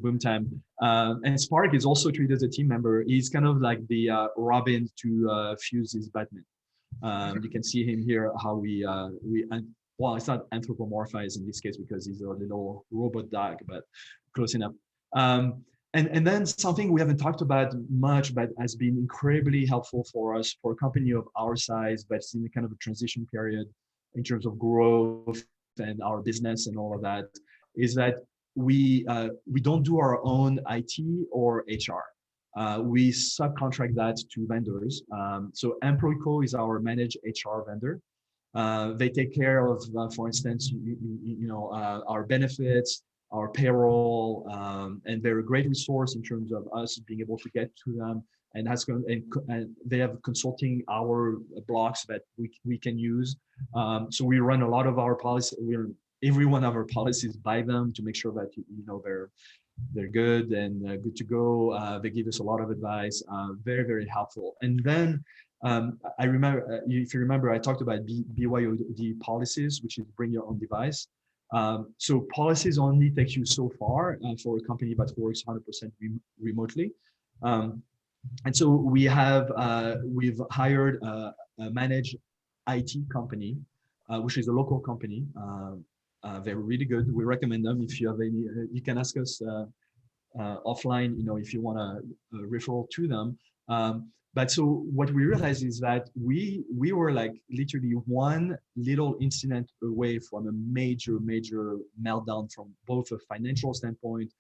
Boomtime. And Spark is also treated as a team member. He's kind of like the Robin to Fuse's Batman. You can see him here, how well, it's not anthropomorphized in this case because he's a little robot dog, but close enough. And then something we haven't talked about much, but has been incredibly helpful for us, for a company of our size, but it's in a kind of a transition period in terms of growth and our business and all of that, is that we don't do our own IT or HR. We subcontract that to vendors. So Emproico is our managed HR vendor. They take care of, for instance, our benefits, our payroll, and they're a great resource in terms of us being able to get to them. And they have consulting hour blocks that we can use. So we run a lot of our policy. Every one of our policies by them to make sure that they're good and good to go. They give us a lot of advice. Very, very helpful. And then I remember, if you remember, I talked about BYOD policies, which is bring your own device. So policies only take you so far for a company that works 100% remotely. And so we've hired a managed IT company, which is a local company. They're really good. We recommend them. If you have any, you can ask us offline, if you want a referral to them. But so what we realized is that we were like literally one little incident away from a major meltdown from both a financial standpoint,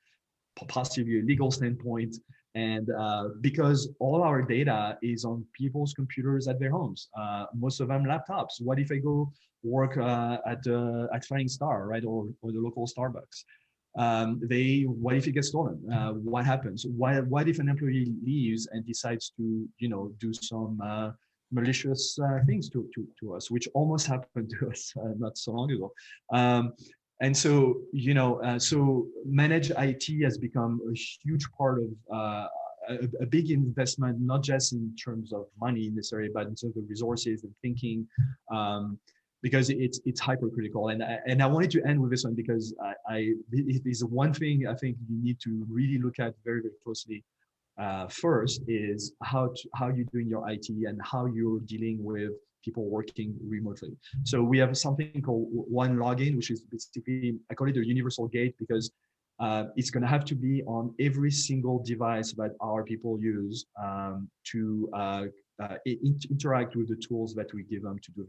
possibly a legal standpoint, and because all our data is on people's computers at their homes, most of them laptops. What if I go work at Flying Star, right, or the local Starbucks? What if it gets stolen? What happens? What if an employee leaves and decides to, do some malicious things to us, which almost happened to us not so long ago. And so, so managed IT has become a huge part of a big investment, not just in terms of money necessarily, but in terms of resources and thinking, because it's hypercritical. And I wanted to end with this one because it is one thing I think you need to really look at very, very closely. First is how you're doing your IT and how you're dealing with people working remotely. So we have something called One Login, which is basically, I call it a universal gate, because it's going to have to be on every single device that our people use to interact with the tools that we give them to do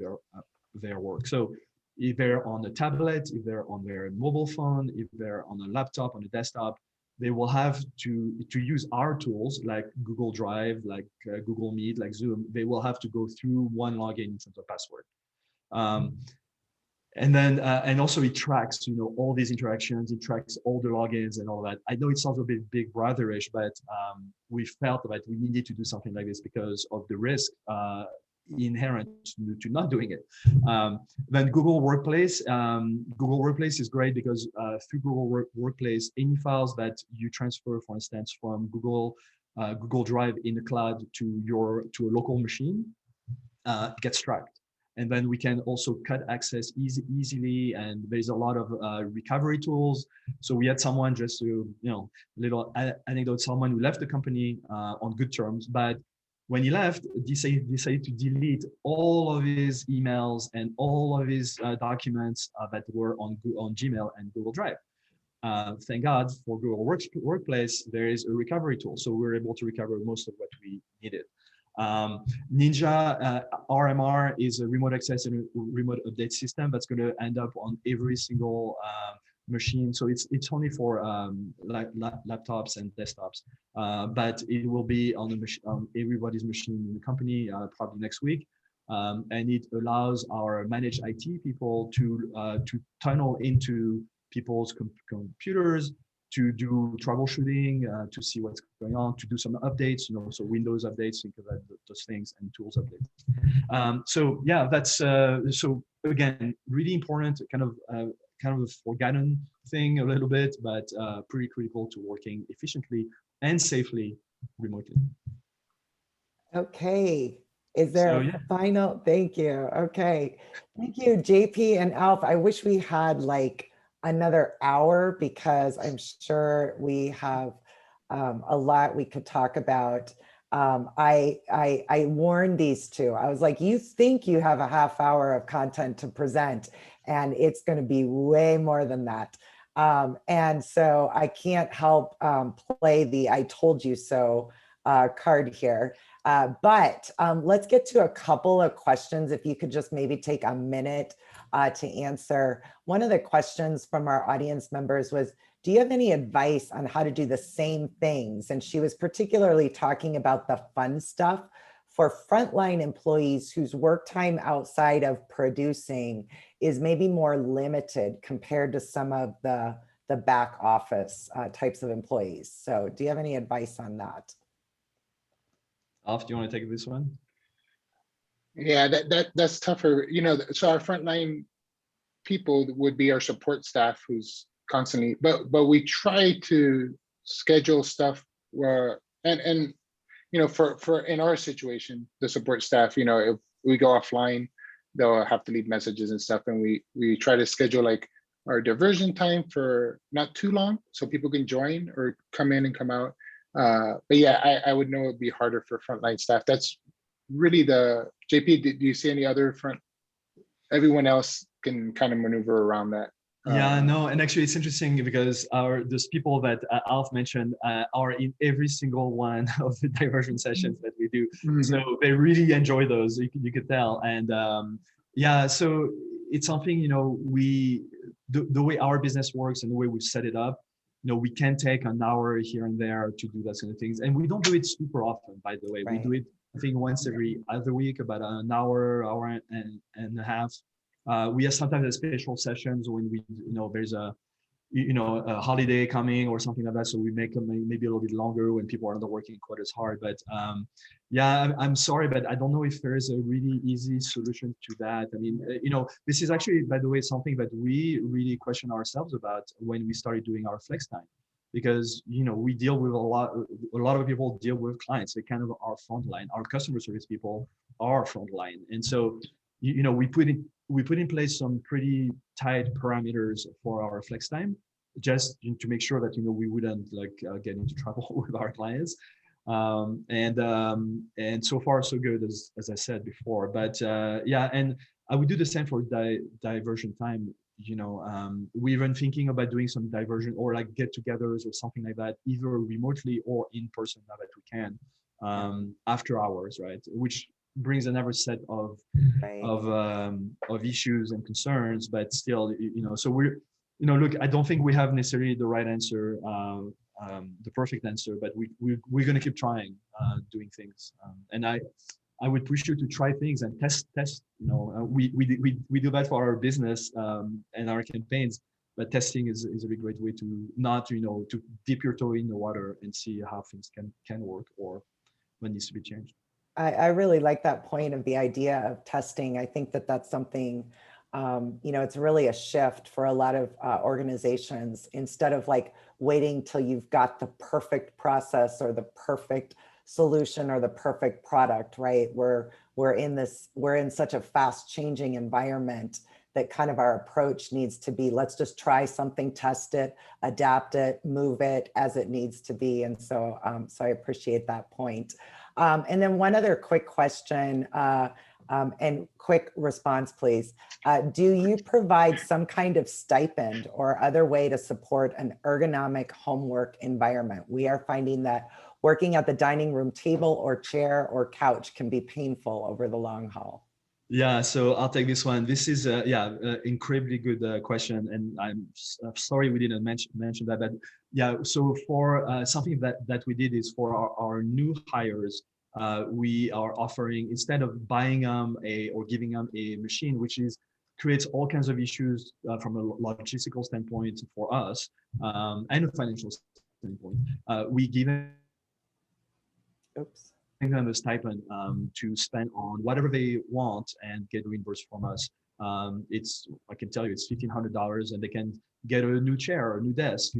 their work. So if they're on a tablet, if they're on their mobile phone, if they're on a laptop, on a desktop, they will have to use our tools like Google Drive, like Google Meet, like Zoom. They will have to go through One Login in terms of password. And then, and also it tracks, all these interactions, it tracks all the logins and all that. I know it sounds a bit big brotherish, but we felt that we needed to do something like this because of the risk inherent to not doing it. Then Google Workplace. Google Workplace is great because through Google Workplace, any files that you transfer, for instance, from Google Drive in the cloud to a local machine gets tracked. And then we can also cut access easily. And there's a lot of recovery tools. So we had someone, just to, little anecdote, someone who left the company on good terms, but when he left, decided to delete all of his emails and all of his documents that were on Gmail and Google Drive. Thank God for Google Workplace, there is a recovery tool. So we're able to recover most of what we needed. Ninja RMR is a remote access and remote update system that's going to end up on every single machine. So it's only for laptops and desktops, but it will be on everybody's machine in the company probably next week. And it allows our managed IT people to tunnel into people's computers to do troubleshooting, to see what's going on, to do some updates, so Windows updates, think of that, those things, and tools updates. So yeah, that's so again, really important, kind of a forgotten thing a little bit, but pretty critical to working efficiently and safely remotely. Okay. Is there So, a yeah. final? Thank you. Okay. Thank you, JP and Alf. I wish we had like another hour because I'm sure we have a lot we could talk about. I warned these two. I was like, you think you have a half hour of content to present, and it's going to be way more than that. And so I can't help play the "I told you so" card here. But let's get to a couple of questions. If you could just maybe take a minute to answer. One of the questions from our audience members was, do you have any advice on how to do the same things? And she was particularly talking about the fun stuff for frontline employees whose work time outside of producing is maybe more limited compared to some of the back office types of employees. So do you have any advice on that? Alf, do you want to take this one? Yeah, that's tougher. So our frontline people would be our support staff, who's constantly, but we try to schedule stuff where, and for in our situation, the support staff, if we go offline, they'll have to leave messages and stuff, and we try to schedule like our diversion time for not too long so people can join or come in and come out. But yeah, I would know it'd be harder for frontline staff. That's really the JP. Do you see any other everyone else can kind of maneuver around that? Yeah, no, and actually it's interesting because those people that Alf mentioned are in every single one of the diversion sessions that we do. Mhm. So they really enjoy those, you could tell. And yeah, so it's something, the way our business works and the way we've set it up, we can take an hour here and there to do that kind of things. And we don't do it super often, by the way. Right. We do it, I think, once every other week, about an hour and a half. We have sometimes special sessions when we, there's a holiday coming or something like that. So we make them maybe a little bit longer when people are not working quite as hard. But yeah, I'm sorry, but I don't know if there is a really easy solution to that. I mean, this is actually, by the way, something that we really question ourselves about when we started doing our flex time, because we deal with a lot of people deal with clients. They kind of are frontline. Our customer service people are frontline, and so we put in place some pretty tight parameters for our flex time, just to make sure that we wouldn't get into trouble with our clients. And so far so good, as I said before. But yeah, and I would do the same for diversion time. We're even thinking about doing some diversion or like get-togethers or something like that, either remotely or in person now that we can, after hours, right? Which brings another set of issues and concerns, but still, so we're, look, I don't think we have necessarily the right answer, the perfect answer, but we're going to keep trying, doing things. And I would push you to try things and test. We do that for our business and our campaigns, but testing is a really great way to not, to dip your toe in the water and see how things can work or what needs to be changed. I really like that point of the idea of testing. I think that that's something, it's really a shift for a lot of organizations. Instead of like waiting till you've got the perfect process or the perfect solution or the perfect product, right? We're in such a fast changing environment that kind of our approach needs to be, let's just try something, test it, adapt it, move it as it needs to be. And so, so I appreciate that point. And then one other quick question and quick response, please. Do you provide some kind of stipend or other way to support an ergonomic homework environment? We are finding that working at the dining room table or chair or couch can be painful over the long haul. Yeah, so I'll take this one. This is incredibly good question, and I'm sorry we didn't mention that. But yeah, so for something that we did is for our new hires, we are offering, instead of buying them or giving them a machine, which is creates all kinds of issues from a logistical standpoint for us and a financial standpoint. We give Oops. them a stipend to spend on whatever they want and get reimbursed from us. It's, I can tell you, it's $1,500, and they can get a new chair or a new desk,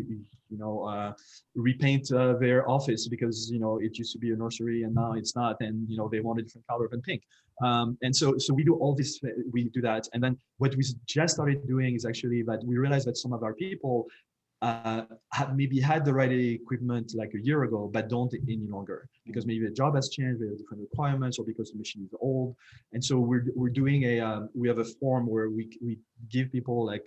repaint their office because, it used to be a nursery and now it's not, and, they want a different color than pink. And so we do all this, we do that. And then what we just started doing is actually that we realized that some of our people have maybe had the right equipment like a year ago, but don't any longer because maybe the job has changed, they have different requirements, or because the machine is old. And so we're doing we have a form where we give people like,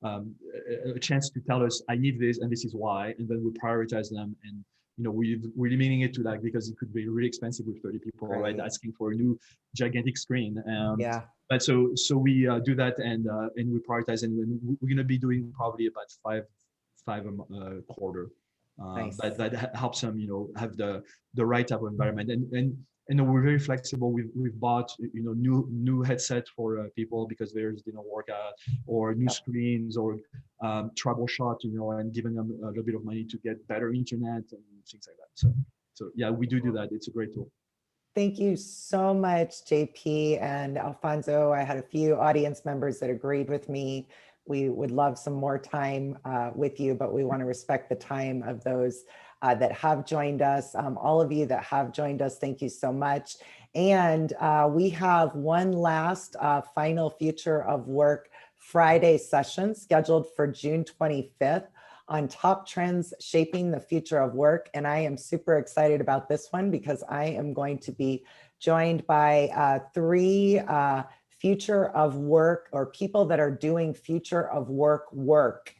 a chance to tell us, I need this and this is why, and then we prioritize them. And we're limiting it to that because it could be really expensive with 30 people, right? Asking for a new gigantic screen. Yeah. But so we do that, and we prioritize, and we're going to be doing probably about five a quarter. Nice. But that helps them, have the right type of environment. And we're very flexible. We've bought, new headset for people because theirs didn't work out, or new screens, or troubleshot, and giving them a little bit of money to get better internet and things like that. So yeah, we do that. It's a great tool. Thank you so much, JP and Alfonso. I had a few audience members that agreed with me. We would love some more time with you, but we want to respect the time of those that have joined us. All of you that have joined us, thank you so much. And we have one last final Future of Work Friday session scheduled for June 25th on top trends shaping the future of work. And I am super excited about this one because I am going to be joined by three future of work, or people that are doing future of work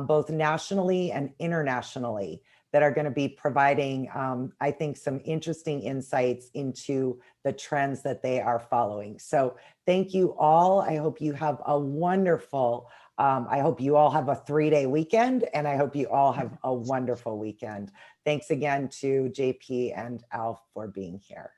both nationally and internationally, that are going to be providing, I think, some interesting insights into the trends that they are following. So thank you all. I hope you have a wonderful, I hope you all have a 3-day weekend, and I hope you all have a wonderful weekend. Thanks again to JP and Alf for being here.